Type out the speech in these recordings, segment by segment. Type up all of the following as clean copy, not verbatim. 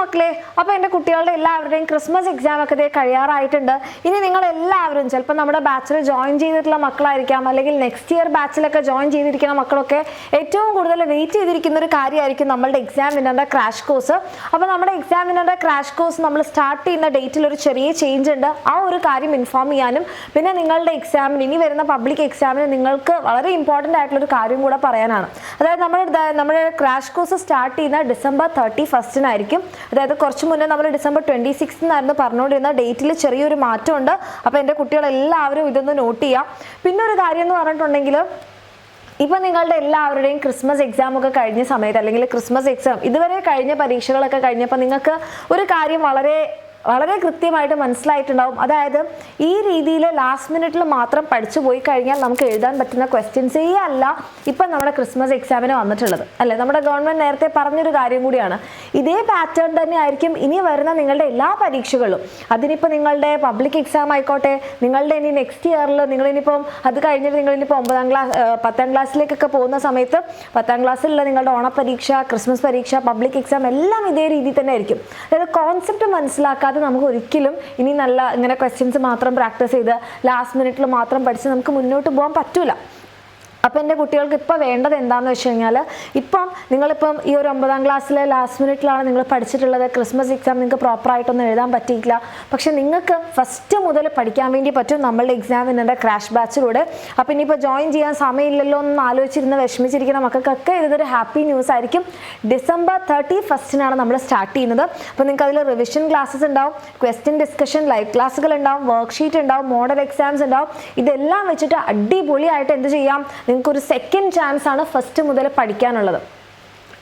മക്കളെ, അപ്പോൾ എൻ്റെ കുട്ടികളുടെ എല്ലാവരുടെയും ക്രിസ്മസ് എക്സാം ഒക്കെ കഴിയാറായിട്ടുണ്ട്. ഇനി നിങ്ങൾ എല്ലാവരും ചിലപ്പോൾ നമ്മുടെ ബാച്ചിൽ ജോയിൻ ചെയ്തിട്ടുള്ള മക്കളായിരിക്കാം, അല്ലെങ്കിൽ നെക്സ്റ്റ് ഇയർ ബാച്ചിലൊക്കെ ജോയിൻ ചെയ്തിരിക്കുന്ന മക്കളൊക്കെ ഏറ്റവും കൂടുതൽ വെയിറ്റ് ചെയ്തിരിക്കുന്ന ഒരു കാര്യമായിരിക്കും നമ്മളുടെ എക്സാം വിന്നറിൻ്റെ ക്രാഷ് കോഴ്സ്. അപ്പോൾ നമ്മുടെ എക്സാം വിന്നറിൻ്റെ ക്രാഷ് കോഴ്സ് നമ്മൾ സ്റ്റാർട്ട് ചെയ്യുന്ന ഡേറ്റിൽ ഒരു ചെറിയ ചേഞ്ച് ഉണ്ട്. ആ ഒരു കാര്യം ഇൻഫോം ചെയ്യാനും പിന്നെ നിങ്ങളുടെ എക്സാമിന് ഇനി വരുന്ന പബ്ലിക് എക്സാമിന് നിങ്ങൾക്ക് വളരെ ഇമ്പോർട്ടൻ്റ് ആയിട്ടുള്ളൊരു കാര്യം കൂടെ പറയാനാണ്. അതായത് നമ്മുടെ ക്രാഷ് കോഴ്സ് സ്റ്റാർട്ട് ചെയ്യുന്ന ഡിസംബർ 31-നായിരിക്കും. അതായത് കുറച്ച് മുന്നേ നമ്മൾ ഡിസംബർ 26-നായിരുന്നു പറഞ്ഞുകൊണ്ടിരുന്ന ഡേറ്റിൽ ചെറിയൊരു മാറ്റമുണ്ട്. അപ്പോൾ എൻ്റെ കുട്ടികളെല്ലാവരും ഇതൊന്ന് നോട്ട് ചെയ്യാം. പിന്നെ ഒരു കാര്യം എന്ന് പറഞ്ഞിട്ടുണ്ടെങ്കിൽ, ഇപ്പം നിങ്ങളുടെ എല്ലാവരുടെയും ക്രിസ്മസ് എക്സാം ഒക്കെ കഴിഞ്ഞ സമയത്ത്, അല്ലെങ്കിൽ ക്രിസ്മസ് എക്സാം ഇതുവരെ കഴിഞ്ഞ പരീക്ഷകളൊക്കെ കഴിഞ്ഞപ്പോൾ നിങ്ങൾക്ക് ഒരു കാര്യം വളരെ കൃത്യമായിട്ട് മനസ്സിലായിട്ടുണ്ടാവും. അതായത് ഈ രീതിയിൽ ലാസ്റ്റ് മിനിറ്റിൽ മാത്രം പഠിച്ചു പോയി കഴിഞ്ഞാൽ നമുക്ക് എഴുതാൻ പറ്റുന്ന ക്വസ്റ്റ്യൻസേ അല്ല ഇപ്പം നമ്മുടെ ക്രിസ്മസ് എക്സാമിന് വന്നിട്ടുള്ളത്, അല്ലേ? നമ്മുടെ ഗവൺമെൻറ് നേരത്തെ പറഞ്ഞൊരു കാര്യം കൂടിയാണ്. ഇതേ പാറ്റേൺ തന്നെ ആയിരിക്കും ഇനി വരുന്ന നിങ്ങളുടെ എല്ലാ പരീക്ഷകളും. അതിനിപ്പോൾ നിങ്ങളുടെ പബ്ലിക് എക്സാം ആയിക്കോട്ടെ, നിങ്ങളുടെ ഇനി നെക്സ്റ്റ് ഇയറിൽ നിങ്ങളിനിപ്പം അത് കഴിഞ്ഞിട്ട് നിങ്ങളിനിപ്പോൾ 10ാം ക്ലാസ്സിലേക്കൊക്കെ പോകുന്ന സമയത്ത് 10ാം ക്ലാസ്സിലുള്ള നിങ്ങളുടെ ഓണപരീക്ഷ, ക്രിസ്മസ് പരീക്ഷ, പബ്ലിക് എക്സാം എല്ലാം ഇതേ രീതിയിൽ തന്നെ ആയിരിക്കും. അതായത് കോൺസെപ്റ്റ് മനസ്സിലാക്കാൻ നമുക്ക് ഒരിക്കലും ഇനി നല്ല ഇങ്ങനെ ക്വസ്റ്റ്യൻസ് മാത്രം പ്രാക്ടീസ് ചെയ്ത് ലാസ്റ്റ് മിനിറ്റിൽ മാത്രം പഠിച്ച് നമുക്ക് മുന്നോട്ട് പോകാൻ പറ്റൂല. അപ്പോൾ എൻ്റെ കുട്ടികൾക്ക് ഇപ്പോൾ വേണ്ടത് എന്താണെന്ന് വെച്ച് കഴിഞ്ഞാൽ, നിങ്ങളിപ്പം ഈ ഒരു 9ാം ക്ലാസ്സിലെ ലാസ്റ്റ് മിനിറ്റിലാണ് നിങ്ങൾ പഠിച്ചിട്ടുള്ളത്. ക്രിസ്മസ് എക്സാം നിങ്ങൾക്ക് പ്രോപ്പറായിട്ടൊന്നും എഴുതാൻ പറ്റിയിട്ടില്ല. പക്ഷെ നിങ്ങൾക്ക് ഫസ്റ്റ് മുതൽ പഠിക്കാൻ വേണ്ടി പറ്റും നമ്മളുടെ എക്സാമിൻ്റെ ക്രാഷ് ബാച്ചിലൂടെ. അപ്പോൾ ഇനിയിപ്പോൾ ജോയിൻ ചെയ്യാൻ സമയമില്ലല്ലോ എന്ന് ആലോചിച്ചിരുന്ന് വിഷമിച്ചിരിക്കുന്ന മക്കൾക്കൊക്കെ ഇതൊരു ഹാപ്പി ന്യൂസ് ആയിരിക്കും. ഡിസംബർ 31-നാണ് നമ്മൾ സ്റ്റാർട്ട് ചെയ്യുന്നത്. അപ്പോൾ നിങ്ങൾക്ക് അതിൽ റിവിഷൻ ക്ലാസ്സസ് ഉണ്ടാവും, ക്വസ്റ്റ്യൻ ഡിസ്കഷൻ, ലൈവ് ക്ലാസ്സുകൾ ഉണ്ടാവും, വർക്ക്ഷീറ്റ് ഉണ്ടാവും, മോഡൽ എക്സാംസ് ഉണ്ടാവും. ഇതെല്ലാം വെച്ചിട്ട് അടിപൊളിയായിട്ട് എന്ത് ചെയ്യാം, നിങ്ങൾക്കൊരു സെക്കൻഡ് ചാൻസ് ആണ് ഫസ്റ്റ് മുതൽ പഠിക്കാനുള്ളത്.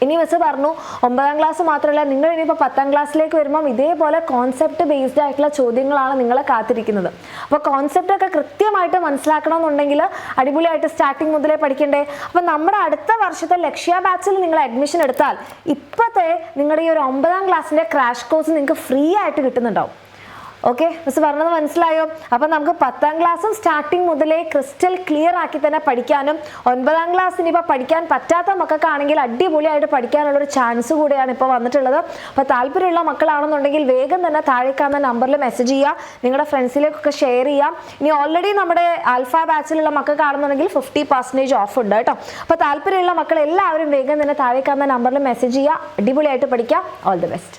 ഇനി മിസ് പറഞ്ഞു 9ാം ക്ലാസ് മാത്രമല്ല, നിങ്ങൾ ഇനിയിപ്പോൾ 10ാം ക്ലാസ്സിലേക്ക് വരുമ്പം ഇതേപോലെ കോൺസെപ്റ്റ് ബേസ്ഡ് ആയിട്ടുള്ള ചോദ്യങ്ങളാണ് നിങ്ങളെ കാത്തിരിക്കുന്നത്. അപ്പോൾ കോൺസെപ്റ്റ് ഒക്കെ കൃത്യമായിട്ട് മനസ്സിലാക്കണമെന്നുണ്ടെങ്കിൽ അടിപൊളിയായിട്ട് സ്റ്റാർട്ടിങ് മുതലേ പഠിക്കണ്ടേ. അപ്പോൾ നമ്മുടെ അടുത്ത വർഷത്തെ ലക്ഷ്യ ബാച്ചിൽ നിങ്ങൾ അഡ്മിഷൻ എടുത്താൽ ഇപ്പോഴത്തെ നിങ്ങളുടെ ഈ ഒരു 9ാം ക്ലാസ്സിൻ്റെ ക്രാഷ് കോഴ്സ് നിങ്ങൾക്ക് ഫ്രീ ആയിട്ട് കിട്ടുന്നുണ്ടാവും. ഓക്കെ, മിസ് പറഞ്ഞത് മനസ്സിലായോ? അപ്പം നമുക്ക് 10ാം ക്ലാസ്സും സ്റ്റാർട്ടിങ് മുതലേ ക്രിസ്റ്റൽ ക്ലിയർ ആക്കി തന്നെ പഠിക്കാനും 9ാം ക്ലാസ് ഇനിയിപ്പോൾ പഠിക്കാൻ പറ്റാത്ത മക്കൾക്കാണെങ്കിൽ അടിപൊളിയായിട്ട് പഠിക്കാനുള്ളൊരു ചാൻസ് കൂടെയാണ് ഇപ്പോൾ വന്നിട്ടുള്ളത്. അപ്പോൾ താല്പര്യമുള്ള മക്കളാണെന്നുണ്ടെങ്കിൽ വേഗം തന്നെ താഴെ കാണുന്ന നമ്പറിൽ മെസ്സേജ് ചെയ്യുക, നിങ്ങളുടെ ഫ്രണ്ട്സിലേക്കൊക്കെ ഷെയർ ചെയ്യാം. ഇനി ഓൾറെഡി നമ്മുടെ ആൽഫ ബാച്ചിലുള്ള മക്കൾക്കാണെന്നുണ്ടെങ്കിൽ 50% ഓഫ് ഉണ്ട് കേട്ടോ. അപ്പോൾ താല്പര്യമുള്ള മക്കൾ എല്ലാവരും വേഗം തന്നെ താഴെ കാണുന്ന നമ്പറിൽ മെസ്സേജ് ചെയ്യുക. അടിപൊളിയായിട്ട് പഠിക്കുക. All the best.